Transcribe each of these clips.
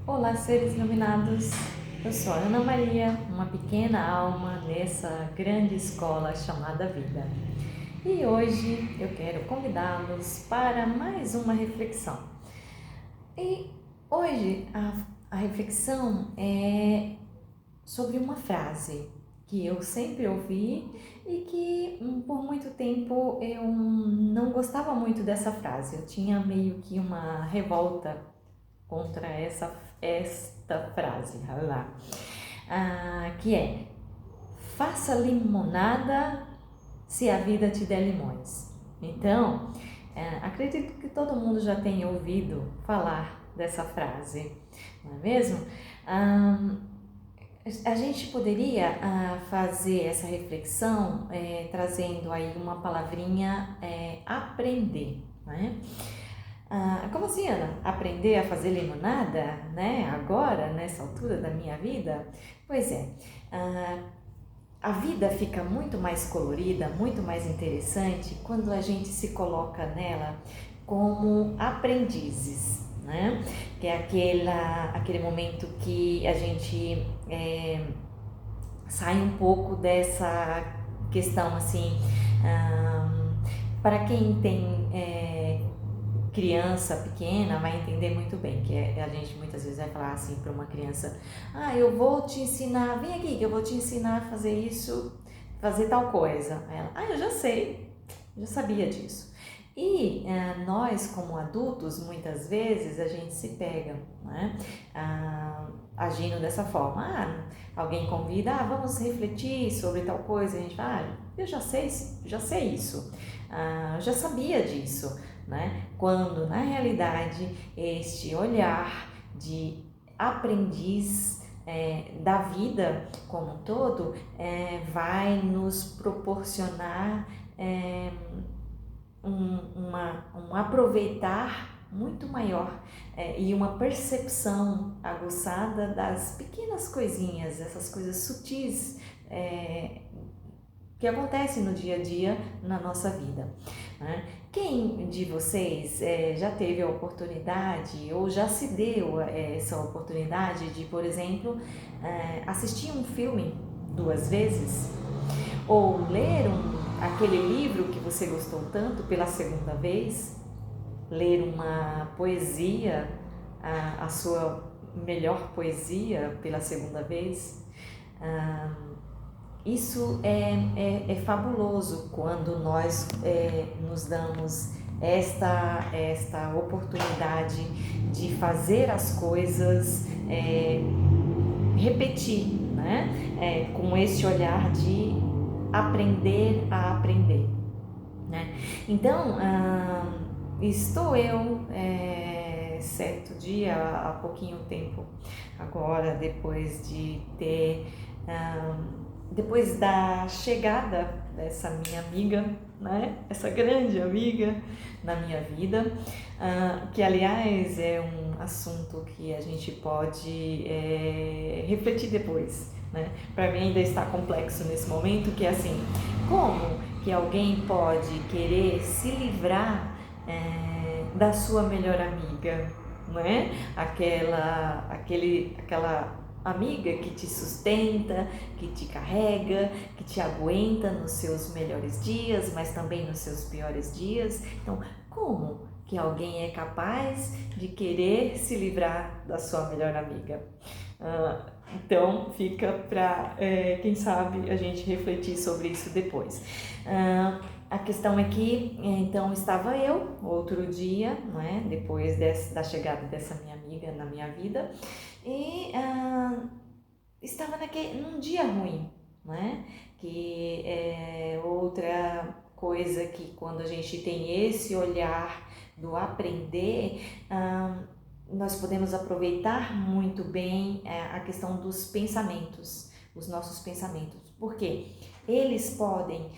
Olá, seres iluminados. Eu sou a Ana Maria, uma pequena alma nessa grande escola chamada vida. E hoje eu quero convidá-los para mais uma reflexão. E hoje a reflexão é sobre uma frase que eu sempre ouvi e que por muito tempo eu não gostava muito dessa frase. Eu tinha meio que uma revolta contra esta frase, lá, que é: faça limonada se a vida te der limões. Então, acredito que todo mundo já tenha ouvido falar dessa frase, não é mesmo? A gente poderia fazer essa reflexão trazendo aí uma palavrinha, aprender, né? Como assim, Ana? Aprender a fazer limonada, né? Agora, nessa altura da minha vida? Pois é, a vida fica muito mais colorida, muito mais interessante quando a gente se coloca nela como aprendizes, né? Que é aquele momento que a gente sai um pouco dessa questão assim, para quem tem criança pequena vai entender muito bem, que a gente muitas vezes vai falar assim para uma criança: eu vou te ensinar, vem aqui que eu vou te ensinar a fazer isso, fazer tal coisa. Aí ela: eu já sei, já sabia disso. E nós, como adultos, muitas vezes a gente se pega, né, agindo dessa forma. Alguém convida: vamos refletir sobre tal coisa. A gente fala: eu já sei isso, já sabia disso, né? Quando na realidade este olhar de aprendiz da vida como um todo vai nos proporcionar um aproveitar muito maior e uma percepção aguçada das pequenas coisinhas, essas coisas sutis que acontecem no dia a dia na nossa vida, né? Quem de vocês já teve a oportunidade ou já se deu essa oportunidade de, por exemplo, assistir um filme duas vezes ou ler aquele livro que você gostou tanto pela segunda vez, ler uma poesia, a sua melhor poesia pela segunda vez? Isso é fabuloso quando nós nos damos esta oportunidade de fazer as coisas repetir, né? Com esse olhar de aprender a aprender, né? Então, estou eu certo dia, há pouquinho tempo agora, depois da chegada dessa minha amiga, né? Essa grande amiga na minha vida, que aliás é um assunto que a gente pode refletir depois, né? Para mim ainda está complexo nesse momento, que é assim: como que alguém pode querer se livrar da sua melhor amiga, não é? Aquela amiga que te sustenta, que te carrega, que te aguenta nos seus melhores dias, mas também nos seus piores dias. Então, como que alguém é capaz de querer se livrar da sua melhor amiga? Então, fica para, quem sabe, a gente refletir sobre isso depois. A questão é que, então, estava eu outro dia, não é? Depois da chegada dessa minha amiga na minha vida, e estava num dia ruim, né? Que é outra coisa que quando a gente tem esse olhar do aprender, nós podemos aproveitar muito bem a questão dos pensamentos, os nossos pensamentos. Por quê? Eles podem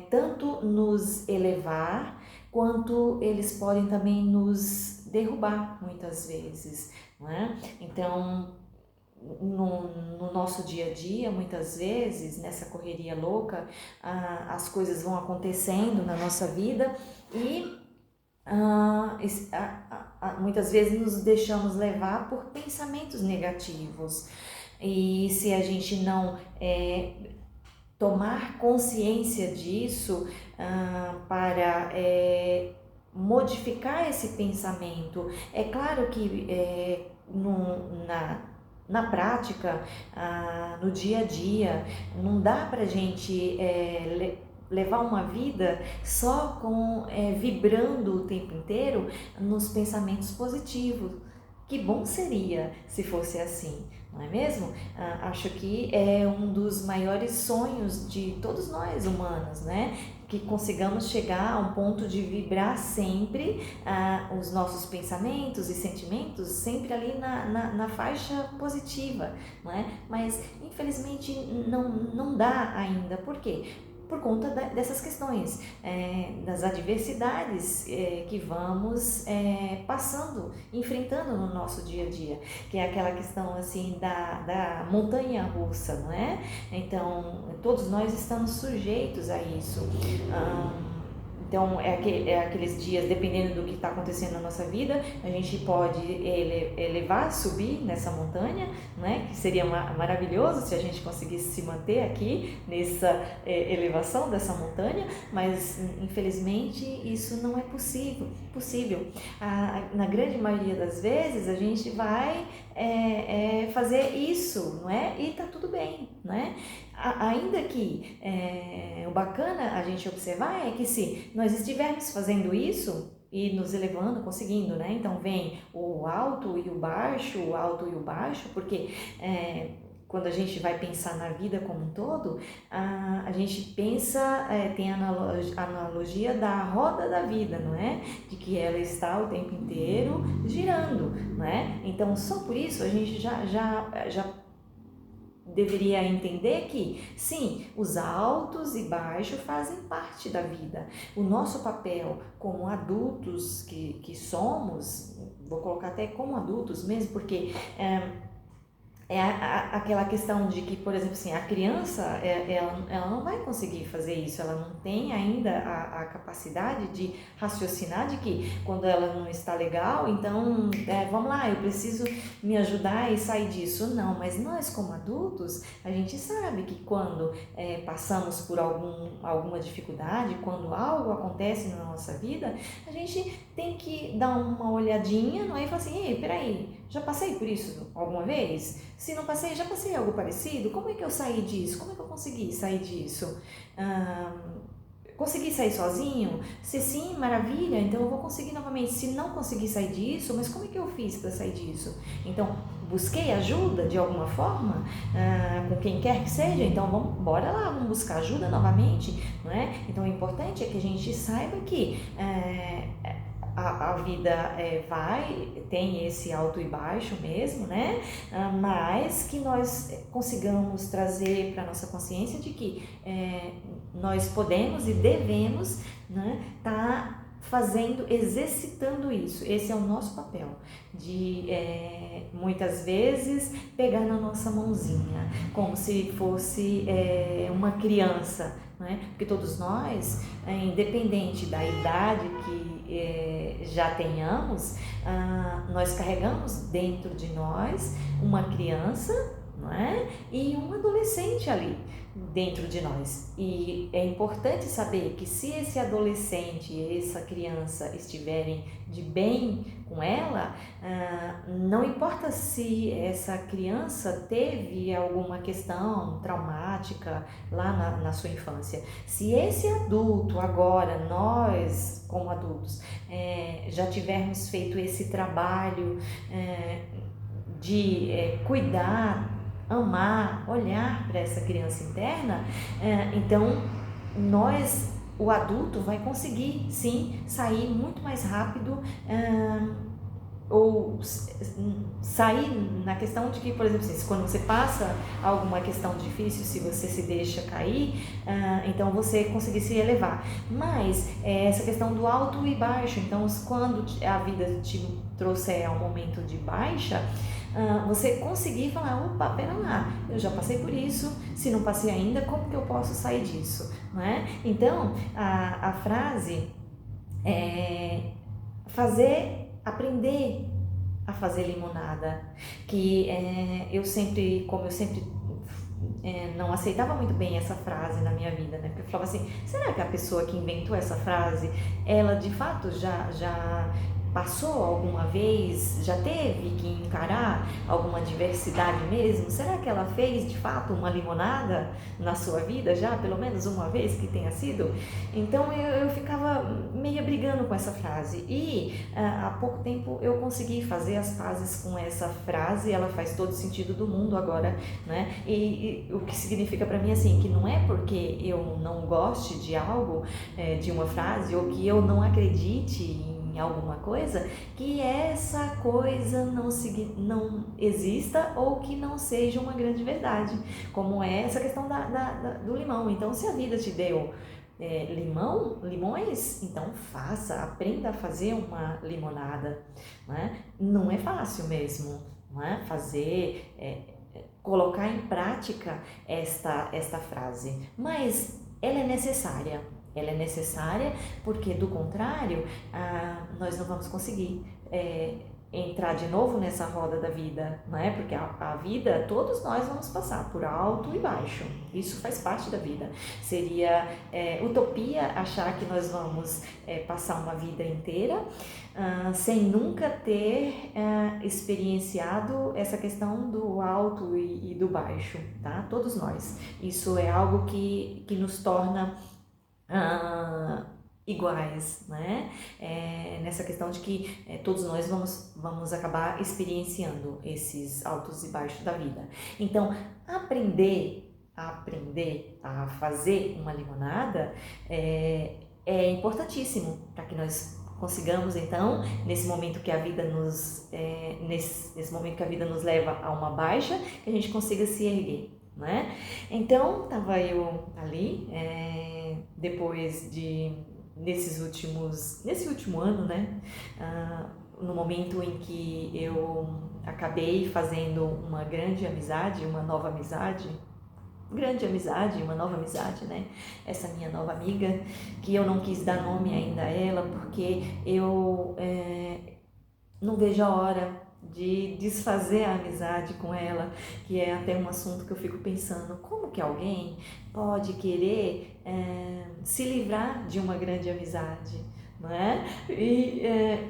tanto nos elevar, quanto eles podem também nos derrubar muitas vezes, não é? Então, no nosso dia a dia, muitas vezes, nessa correria louca, as coisas vão acontecendo na nossa vida e muitas vezes nos deixamos levar por pensamentos negativos. E se a gente não tomar consciência disso para modificar esse pensamento, é claro que na prática, no dia a dia, não dá para a gente levar uma vida só vibrando o tempo inteiro nos pensamentos positivos. Que bom seria se fosse assim, não é mesmo? Acho que é um dos maiores sonhos de todos nós humanos, né? Que consigamos chegar a um ponto de vibrar sempre os nossos pensamentos e sentimentos sempre ali na faixa positiva, não é? Mas infelizmente não dá ainda. Por quê? Por conta dessas questões, das adversidades que vamos passando, enfrentando no nosso dia a dia, que é aquela questão assim da montanha russa, não é? Então, todos nós estamos sujeitos a isso. Então, aqueles dias, dependendo do que está acontecendo na nossa vida, a gente pode elevar, subir nessa montanha, né? Que seria maravilhoso se a gente conseguisse se manter aqui nessa elevação dessa montanha, mas infelizmente isso não é possível. Na grande maioria das vezes a gente vai fazer isso, não é? E tá tudo bem, né? Ainda que o bacana a gente observar é que se nós estivermos fazendo isso e nos elevando, conseguindo, né? Então vem o alto e o baixo, porque quando a gente vai pensar na vida como um todo, a gente pensa, tem a analogia da roda da vida, não é? De que ela está o tempo inteiro girando, não é? Então só por isso a gente já deveria entender que, sim, os altos e baixos fazem parte da vida. O nosso papel como adultos que somos, vou colocar até como adultos mesmo, porque aquela questão de que, por exemplo, assim, a criança, ela não vai conseguir fazer isso, ela não tem ainda a capacidade de raciocinar de que quando ela não está legal, então, vamos lá, eu preciso me ajudar e sair disso. Não, mas nós como adultos, a gente sabe que quando passamos por alguma dificuldade, quando algo acontece na nossa vida, a gente tem que dar uma olhadinha, não é? E falar assim, ei, peraí, já passei por isso alguma vez? Se não passei, já passei algo parecido? Como é que eu saí disso? Como é que eu consegui sair disso? Consegui sair sozinho? Se sim, maravilha, então eu vou conseguir novamente. Se não conseguir sair disso, mas como é que eu fiz para sair disso? Então, busquei ajuda de alguma forma, com quem quer que seja, então bora lá, vamos buscar ajuda novamente, não é? Então, o importante é que a gente saiba que a vida tem esse alto e baixo mesmo, né? Mas que nós consigamos trazer para a nossa consciência de que nós podemos e devemos, né, exercitando isso. Esse é o nosso papel, de muitas vezes pegar na nossa mãozinha, como se fosse uma criança, né? Porque todos nós, independente da idade que já tenhamos, nós carregamos dentro de nós uma criança, não é? E um adolescente ali dentro de nós. E é importante saber que se esse adolescente e essa criança estiverem de bem com ela, não importa se essa criança teve alguma questão traumática lá na sua infância, se esse adulto agora, nós como adultos, já tivermos feito esse trabalho de cuidar, amar, olhar para essa criança interna, então o adulto vai conseguir sim sair muito mais rápido, ou sair na questão de que, por exemplo, assim, quando você passa alguma questão difícil, se você se deixa cair, então você conseguir se elevar. Mas essa questão do alto e baixo, então quando a vida te trouxer a um momento de baixa, você conseguir falar, opa, pera lá, eu já passei por isso, se não passei ainda, como que eu posso sair disso? Não é? Então, a frase é fazer aprender a fazer limonada, que como eu sempre não aceitava muito bem essa frase na minha vida, né? Porque eu falava assim, será que a pessoa que inventou essa frase, ela de fato já passou alguma vez, já teve que encarar alguma adversidade mesmo? Será que ela fez de fato uma limonada na sua vida já, pelo menos uma vez que tenha sido? Então eu ficava meio brigando com essa frase e há pouco tempo eu consegui fazer as pazes com essa frase, ela faz todo sentido do mundo agora, né? E o que significa para mim assim, que não é porque eu não goste de algo, de uma frase, ou que eu não acredite em alguma coisa, que essa coisa não exista ou que não seja uma grande verdade, como é essa questão do limão. Então, se a vida te deu limões, então faça, aprenda a fazer uma limonada, né? Não é fácil mesmo, não é? Colocar em prática esta frase, mas ela é necessária. Ela é necessária porque, do contrário, nós não vamos conseguir entrar de novo nessa roda da vida, não é? Porque a vida, todos nós vamos passar por alto e baixo, isso faz parte da vida. Seria utopia achar que nós vamos passar uma vida inteira sem nunca ter experienciado essa questão do alto e do baixo, tá? Todos nós. Isso é algo que nos torna iguais, né? Nessa questão de que todos nós vamos acabar experienciando esses altos e baixos da vida. Então, aprender a fazer uma limonada é importantíssimo para que nós consigamos, então, nesse momento que a vida nesse momento que a vida nos leva a uma baixa, que a gente consiga se erguer, né? Então, estava eu ali, depois nesse último ano, né? No momento em que eu acabei fazendo uma nova amizade, né? Essa minha nova amiga, que eu não quis dar nome ainda a ela, porque eu não vejo a hora de desfazer a amizade com ela, que é até um assunto que eu fico pensando, como que alguém pode querer se livrar de uma grande amizade, não é? E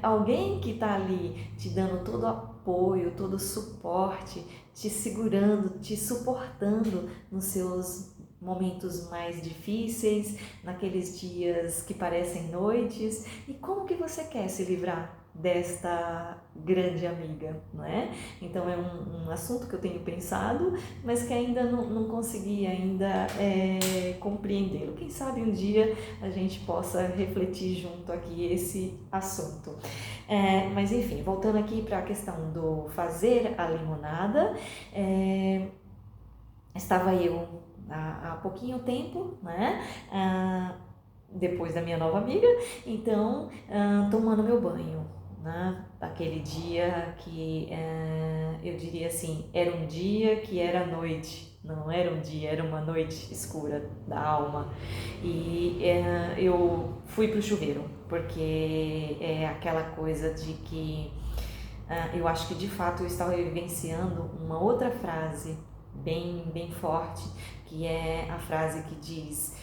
alguém que está ali te dando todo o apoio, todo o suporte, te segurando, te suportando nos seus momentos mais difíceis, naqueles dias que parecem noites, e como que você quer se livrar desta grande amiga, não é? Então é um assunto que eu tenho pensado, mas que ainda não consegui ainda compreendê-lo. Quem sabe um dia a gente possa refletir junto aqui esse assunto. Mas enfim, voltando aqui para a questão do fazer a limonada, estava eu há pouquinho tempo, né? Depois da minha nova amiga, então tomando meu banho, né? Aquele dia que eu diria assim, era um dia que era noite, não era um dia, era uma noite escura da alma. E eu fui pro chuveiro, porque é aquela coisa de que eu acho que de fato eu estava vivenciando uma outra frase bem forte, que é a frase que diz: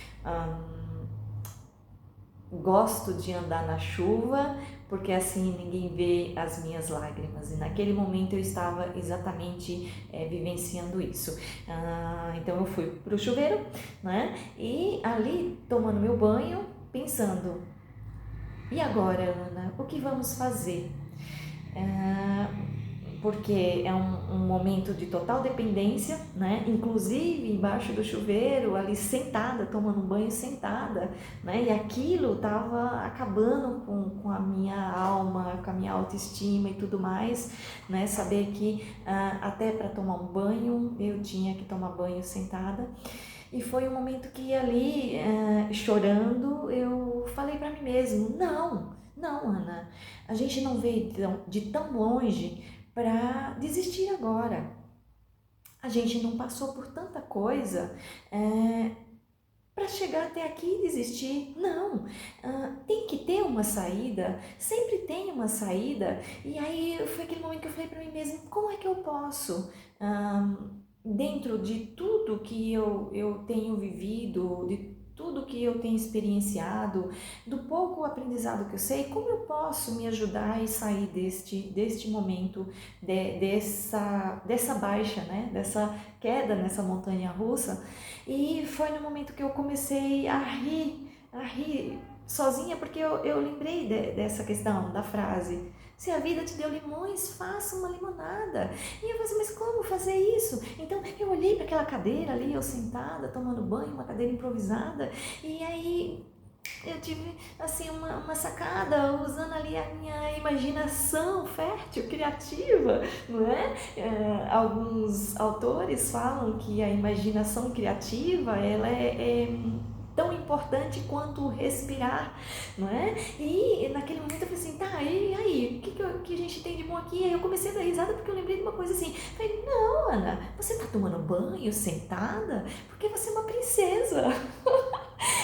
gosto de andar na chuva porque assim ninguém vê as minhas lágrimas. E naquele momento eu estava exatamente vivenciando isso. Então eu fui pro chuveiro, né? E ali tomando meu banho, pensando: e agora, Ana, o que vamos fazer? Porque é um momento de total dependência, né? Inclusive embaixo do chuveiro, ali sentada, tomando um banho sentada, né? E aquilo estava acabando com a minha alma, com a minha autoestima e tudo mais, né? Saber que até para tomar um banho eu tinha que tomar banho sentada. E foi um momento que ali, chorando, eu falei para mim mesmo: não, Ana, a gente não veio de tão longe para desistir agora. A gente não passou por tanta coisa para chegar até aqui e desistir. Não, tem que ter uma saída, sempre tem uma saída. E aí foi aquele momento que eu falei para mim mesma, como é que eu posso, dentro de tudo que eu tenho vivido, de tudo que eu tenho experienciado, do pouco aprendizado que eu sei, como eu posso me ajudar e sair deste momento, dessa baixa, né? Dessa queda nessa montanha russa. E foi no momento que eu comecei a rir sozinha, porque eu lembrei dessa questão, da frase. Se a vida te deu limões, faça uma limonada. E eu falei assim, mas como fazer isso? Então eu olhei para aquela cadeira ali, eu sentada, tomando banho, uma cadeira improvisada, e aí eu tive assim uma sacada usando ali a minha imaginação fértil, criativa, não é? Alguns autores falam que a imaginação criativa ela é tão importante quanto respirar, não é? E naquele momento eu falei assim, tá, e aí, o que a gente tem de bom aqui? Aí eu comecei a dar risada porque eu lembrei de uma coisa assim, falei, não, Ana, você tá tomando banho sentada porque você é uma princesa.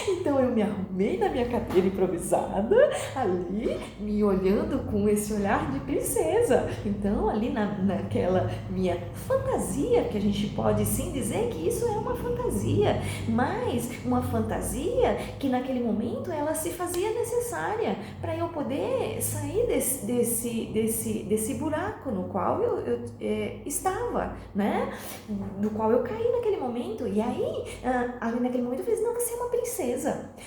Então eu me arrumei na minha cadeira improvisada, ali, me olhando com esse olhar de princesa. Então ali naquela minha fantasia, que a gente pode sim dizer que isso é uma fantasia, mas uma fantasia que naquele momento ela se fazia necessária para eu poder sair desse buraco no qual eu estava, né? Do qual eu caí naquele momento. E aí, ali naquele momento eu falei, não, você é uma princesa.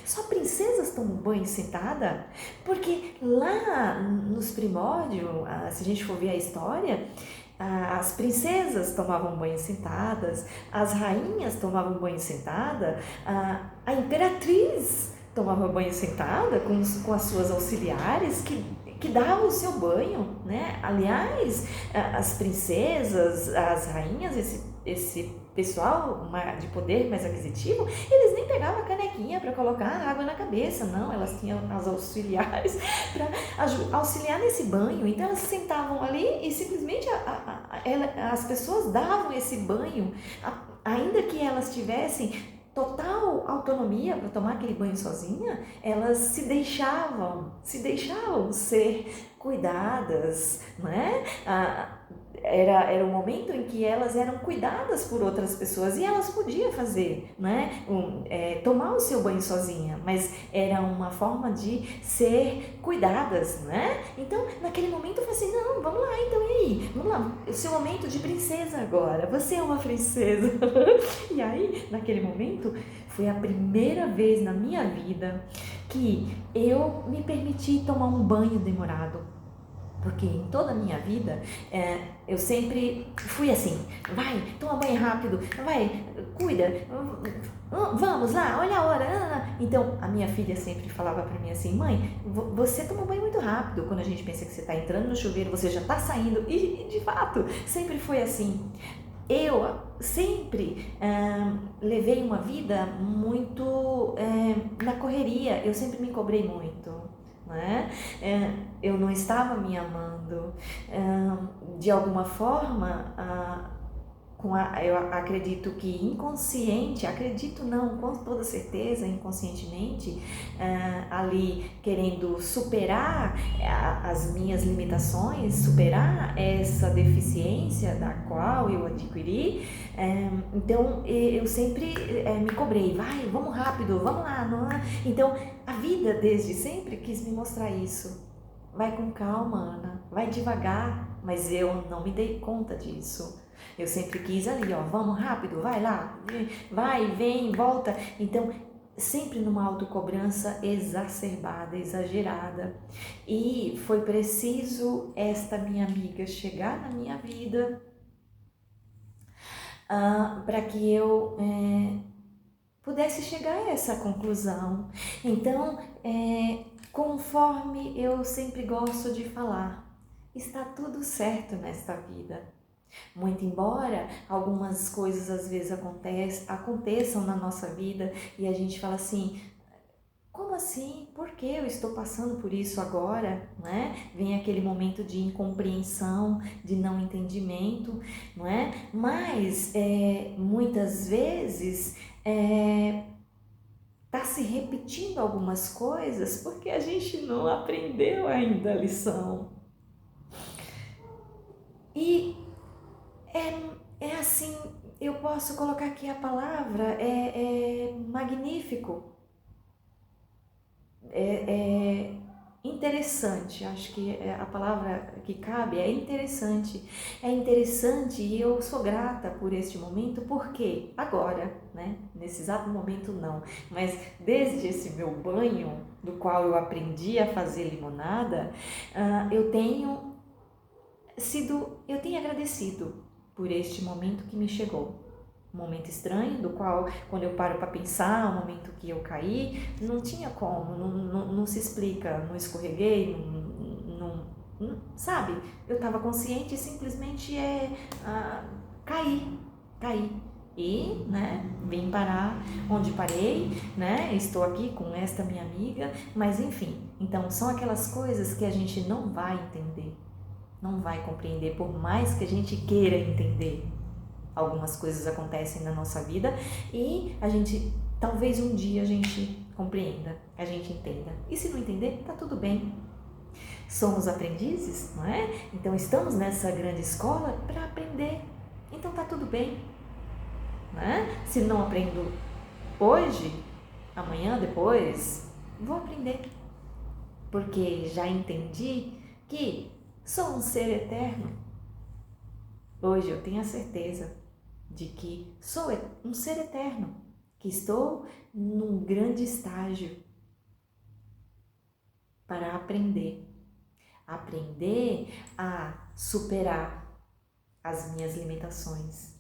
Só princesas tomam banho sentada? Porque lá nos primórdios, se a gente for ver a história, as princesas tomavam banho sentadas, as rainhas tomavam banho sentada, a imperatriz tomava banho sentada com as suas auxiliares que davam o seu banho, né? Aliás, as princesas, as rainhas, esse pessoal de poder mais aquisitivo, eles nem pegavam a canequinha para colocar água na cabeça, não, elas tinham as auxiliares para auxiliar nesse banho, então elas se sentavam ali e simplesmente as pessoas davam esse banho, ainda que elas tivessem total autonomia para tomar aquele banho sozinha, elas se deixavam ser cuidadas, não é? Era um momento em que elas eram cuidadas por outras pessoas e elas podiam fazer, né? Tomar o seu banho sozinha, mas era uma forma de ser cuidadas, né? Então, naquele momento eu falei assim, não, vamos lá, então e aí? Vamos lá, o seu momento de princesa agora, você é uma princesa. E aí, naquele momento, foi a primeira vez na minha vida que eu me permiti tomar um banho demorado. Porque em toda a minha vida, eu sempre fui assim, vai, toma banho rápido, vai, cuida, vamos lá, olha a hora. Então, a minha filha sempre falava para mim assim, mãe, você toma banho muito rápido, quando a gente pensa que você está entrando no chuveiro, você já está saindo, e de fato, sempre foi assim. Eu sempre levei uma vida muito na correria, eu sempre me cobrei muito. Né? Eu não estava me amando, de alguma forma, eu acredito que inconsciente, acredito não, com toda certeza, inconscientemente, ali querendo superar as minhas limitações, superar essa deficiência da qual eu adquiri, então eu sempre me cobrei, vai, vamos rápido, vamos lá, não é? Então a vida desde sempre quis me mostrar isso. Vai com calma, Ana, vai devagar, mas eu não me dei conta disso. Eu sempre quis ali, ó, vamos rápido, vai lá, vai, vem, volta. Então, sempre numa autocobrança exacerbada, exagerada. E foi preciso esta minha amiga chegar na minha vida para que eu pudesse chegar a essa conclusão. Então, conforme eu sempre gosto de falar, está tudo certo nesta vida. Muito embora algumas coisas às vezes aconteçam na nossa vida e a gente fala assim, como assim? Por que eu estou passando por isso agora? Né? Vem aquele momento de incompreensão, de não entendimento, não é? Mas muitas vezes tá se repetindo algumas coisas porque a gente não aprendeu ainda a lição. E é assim, eu posso colocar aqui a palavra, é magnífico, é interessante, acho que a palavra que cabe é interessante. É interessante e eu sou grata por este momento, porque agora, né, nesse exato momento não, mas desde esse meu banho, do qual eu aprendi a fazer limonada, eu tenho agradecido por este momento que me chegou. Um momento estranho, do qual, quando eu paro para pensar, o momento que eu caí, não tinha como, não se explica, não escorreguei, sabe? Eu estava consciente e simplesmente caí. E, né, vim parar onde parei, né, estou aqui com esta minha amiga, mas enfim, então são aquelas coisas que a gente não vai entender, não vai compreender, por mais que a gente queira entender. Algumas coisas acontecem na nossa vida e talvez um dia a gente compreenda, a gente entenda. E se não entender, tá tudo bem. Somos aprendizes, não é? Então estamos nessa grande escola para aprender. Então tá tudo bem, né? Se não aprendo hoje, amanhã, depois, vou aprender. Porque já entendi que sou um ser eterno. Hoje eu tenho a certeza de que sou um ser eterno, que estou num grande estágio para aprender a superar as minhas limitações,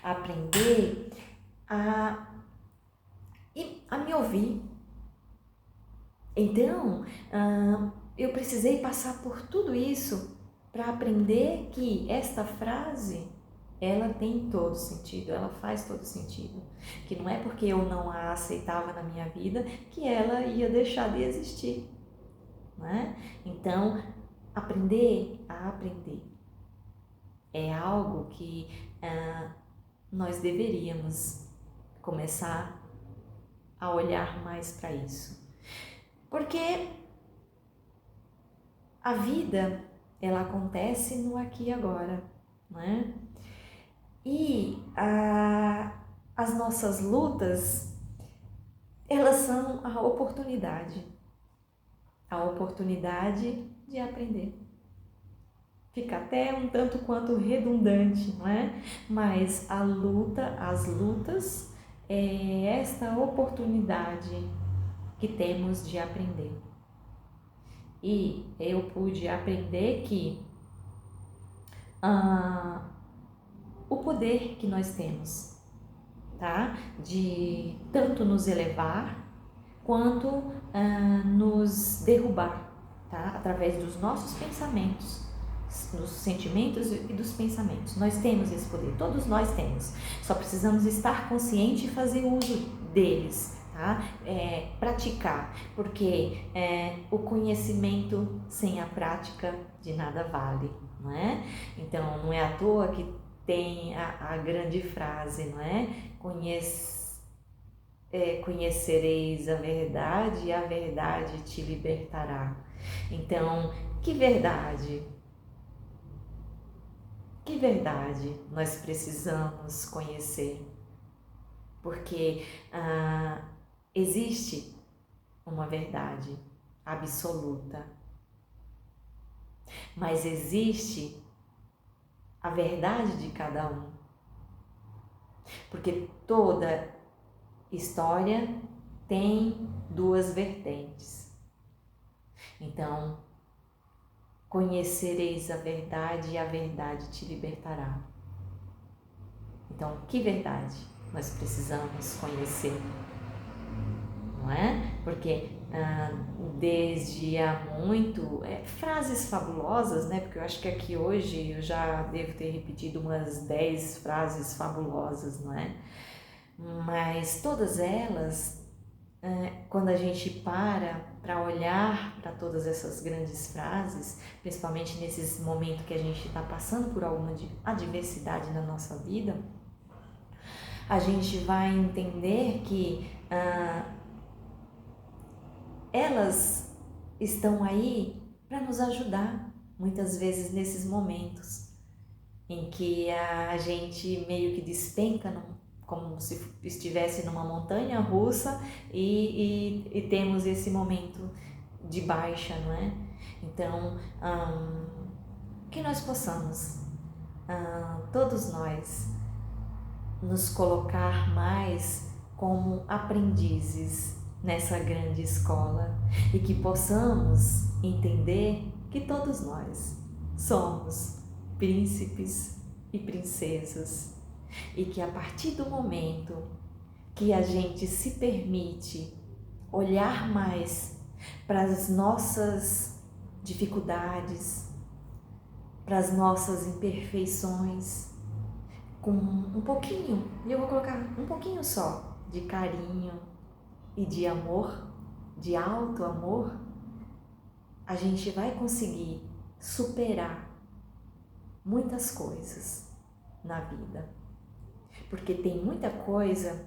aprender a me ouvir. Então, eu precisei passar por tudo isso para aprender que esta frase, ela tem todo sentido, ela faz todo sentido. Que não é porque eu não a aceitava na minha vida que ela ia deixar de existir, né? Então, aprender a aprender é algo que nós deveríamos começar a olhar mais para isso. Porque a vida, ela acontece no aqui e agora, né? E as nossas lutas, elas são a oportunidade de aprender. Fica até um tanto quanto redundante, não é? Mas as lutas, é esta oportunidade que temos de aprender. E eu pude aprender que o poder que nós temos, tá? De tanto nos elevar quanto nos derrubar, tá? Através dos nossos pensamentos, dos sentimentos e dos pensamentos. Nós temos esse poder, todos nós temos. Só precisamos estar consciente e fazer uso deles, tá? Praticar, porque o conhecimento sem a prática de nada vale, não é? Então, não é à toa que tem a grande frase, não é? Conhecereis a verdade e a verdade te libertará. Então, que verdade? Que verdade nós precisamos conhecer? Porque existe uma verdade absoluta, mas existe a verdade de cada um. Porque toda história tem duas vertentes. Então, conhecereis a verdade e a verdade te libertará. Então, que verdade nós precisamos conhecer? Não é? Porque desde há muito, frases fabulosas, né? Porque eu acho que aqui hoje eu já devo ter repetido umas 10 frases fabulosas, não é? Mas todas elas, quando a gente para olhar para todas essas grandes frases, principalmente nesses momentos que a gente está passando por alguma adversidade na nossa vida, a gente vai entender que elas estão aí para nos ajudar, muitas vezes nesses momentos em que a gente meio que despenca, como se estivesse numa montanha russa e temos esse momento de baixa, não é? Então, que nós possamos, todos nós, nos colocar mais como aprendizes nessa grande escola e que possamos entender que todos nós somos príncipes e princesas e que a partir do momento que a gente se permite olhar mais para as nossas dificuldades, para as nossas imperfeições, com um pouquinho, e eu vou colocar um pouquinho só, de carinho e de amor, de alto amor, a gente vai conseguir superar muitas coisas na vida. Porque tem muita coisa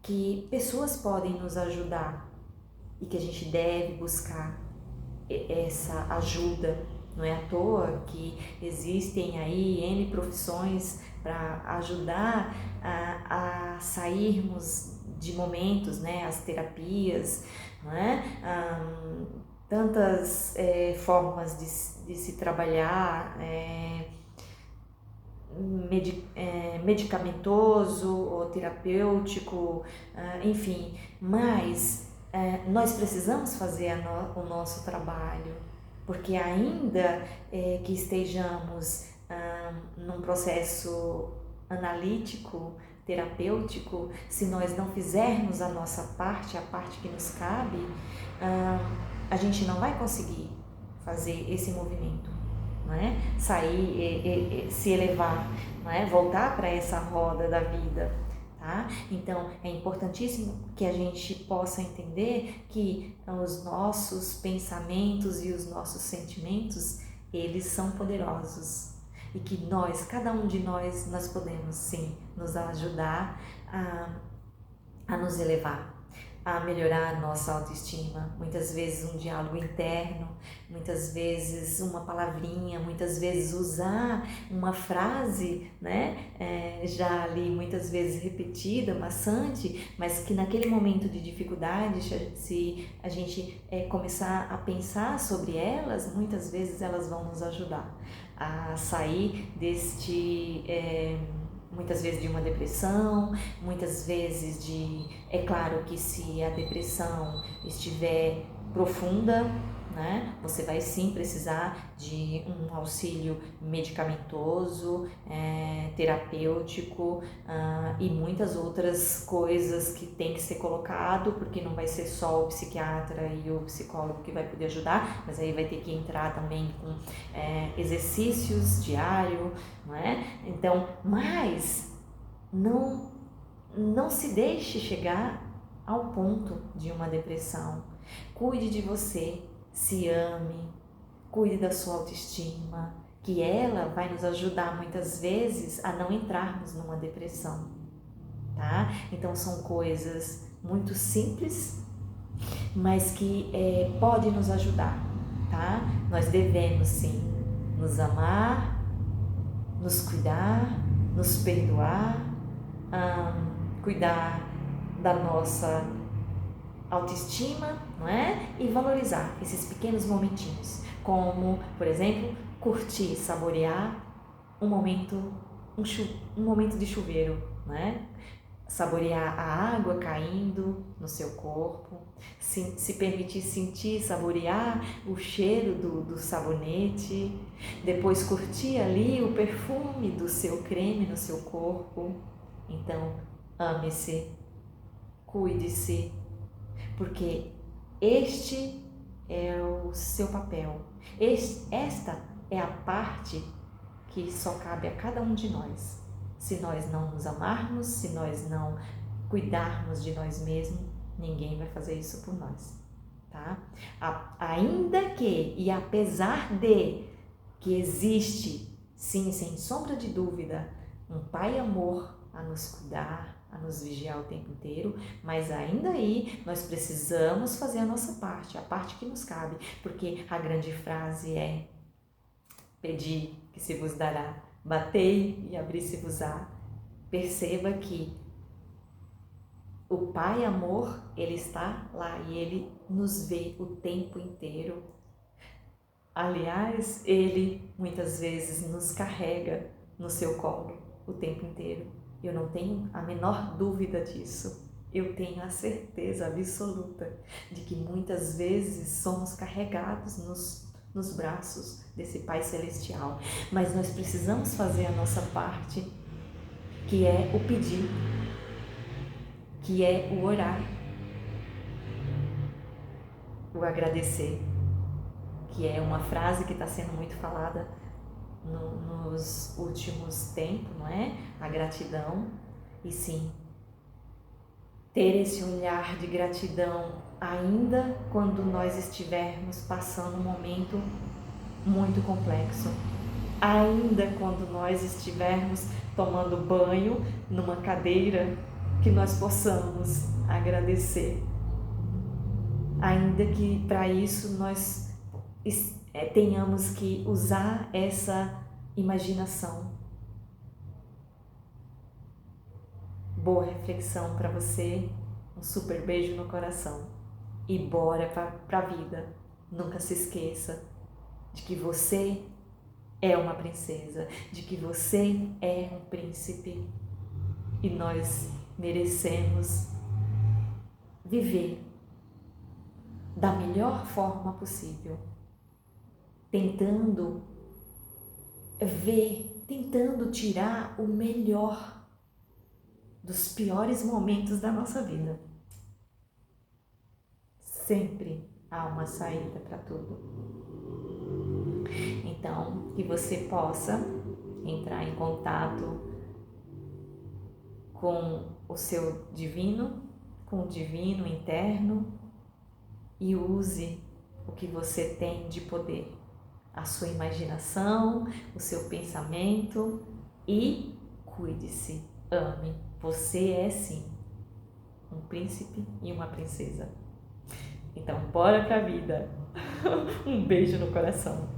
que pessoas podem nos ajudar e que a gente deve buscar essa ajuda. Não é à toa que existem aí N profissões para ajudar a sairmos de momentos, né? As terapias, não é? Tantas formas de se trabalhar, medicamentoso ou terapêutico, enfim, mas nós precisamos fazer o nosso trabalho, porque ainda que estejamos num processo analítico, terapêutico, se nós não fizermos a nossa parte, a parte que nos cabe, a gente não vai conseguir fazer esse movimento, não é? Sair, se elevar, não é? Voltar para essa roda da vida, tá? Então é importantíssimo que a gente possa entender que os nossos pensamentos e os nossos sentimentos, eles são poderosos e que nós, cada um de nós podemos sim nos ajudar a nos elevar, a melhorar a nossa autoestima, muitas vezes um diálogo interno, muitas vezes uma palavrinha, muitas vezes usar uma frase, né, já ali muitas vezes repetida, maçante, mas que naquele momento de dificuldade, se a gente começar a pensar sobre elas, muitas vezes elas vão nos ajudar a sair muitas vezes de uma depressão, muitas vezes é claro que se a depressão estiver profunda, né, você vai sim precisar de um auxílio medicamentoso, terapêutico, e muitas outras coisas que tem que ser colocado, porque não vai ser só o psiquiatra e o psicólogo que vai poder ajudar, mas aí vai ter que entrar também com exercícios diários, não é? Então, mas não se deixe chegar ao ponto de uma depressão. Cuide de você, se ame, cuide da sua autoestima, que ela vai nos ajudar muitas vezes a não entrarmos numa depressão, tá? Então são coisas muito simples, mas que podem nos ajudar, tá? Nós devemos sim nos amar, nos cuidar, nos perdoar, cuidar da nossa autoestima, não é? E valorizar esses pequenos momentinhos, como, por exemplo, curtir, saborear um momento de chuveiro, não é? Saborear a água caindo no seu corpo, se permitir sentir, saborear o cheiro do sabonete, depois curtir ali o perfume do seu creme no seu corpo. Então, ame-se, cuide-se, porque este é o seu papel. Esta é a parte que só cabe a cada um de nós. Se nós não nos amarmos, se nós não cuidarmos de nós mesmos, ninguém vai fazer isso por nós, tá? Ainda que, e apesar de que existe, sim, sem sombra de dúvida, um Pai amor a nos cuidar, a nos vigiar o tempo inteiro, mas ainda aí nós precisamos fazer a nossa parte, a parte que nos cabe, porque a grande frase é: pedi que se vos dará, batei e abri-se-vos-á. Perceba que o Pai Amor, Ele está lá e Ele nos vê o tempo inteiro. Aliás, Ele muitas vezes nos carrega no seu colo o tempo inteiro. Eu não tenho a menor dúvida disso. Eu tenho a certeza absoluta de que muitas vezes somos carregados nos braços desse Pai Celestial. Mas nós precisamos fazer a nossa parte, que é o pedir, que é o orar, o agradecer, que é uma frase que está sendo muito falada nos últimos tempos, não é? A gratidão. E sim, ter esse olhar de gratidão ainda quando nós estivermos passando um momento muito complexo, ainda quando nós estivermos tomando banho numa cadeira, que nós possamos agradecer, ainda que para isso nós tenhamos que usar essa imaginação. Boa reflexão para você, um super beijo no coração e bora para a vida. Nunca se esqueça de que você é uma princesa, de que você é um príncipe e nós merecemos viver da melhor forma possível, tentando tirar o melhor dos piores momentos da nossa vida. Sempre há uma saída para tudo. Então, que você possa entrar em contato com o seu divino, com o divino interno, e use o que você tem de poder, a sua imaginação, o seu pensamento, e cuide-se, ame. Você é sim um príncipe e uma princesa. Então, bora pra vida. Um beijo no coração.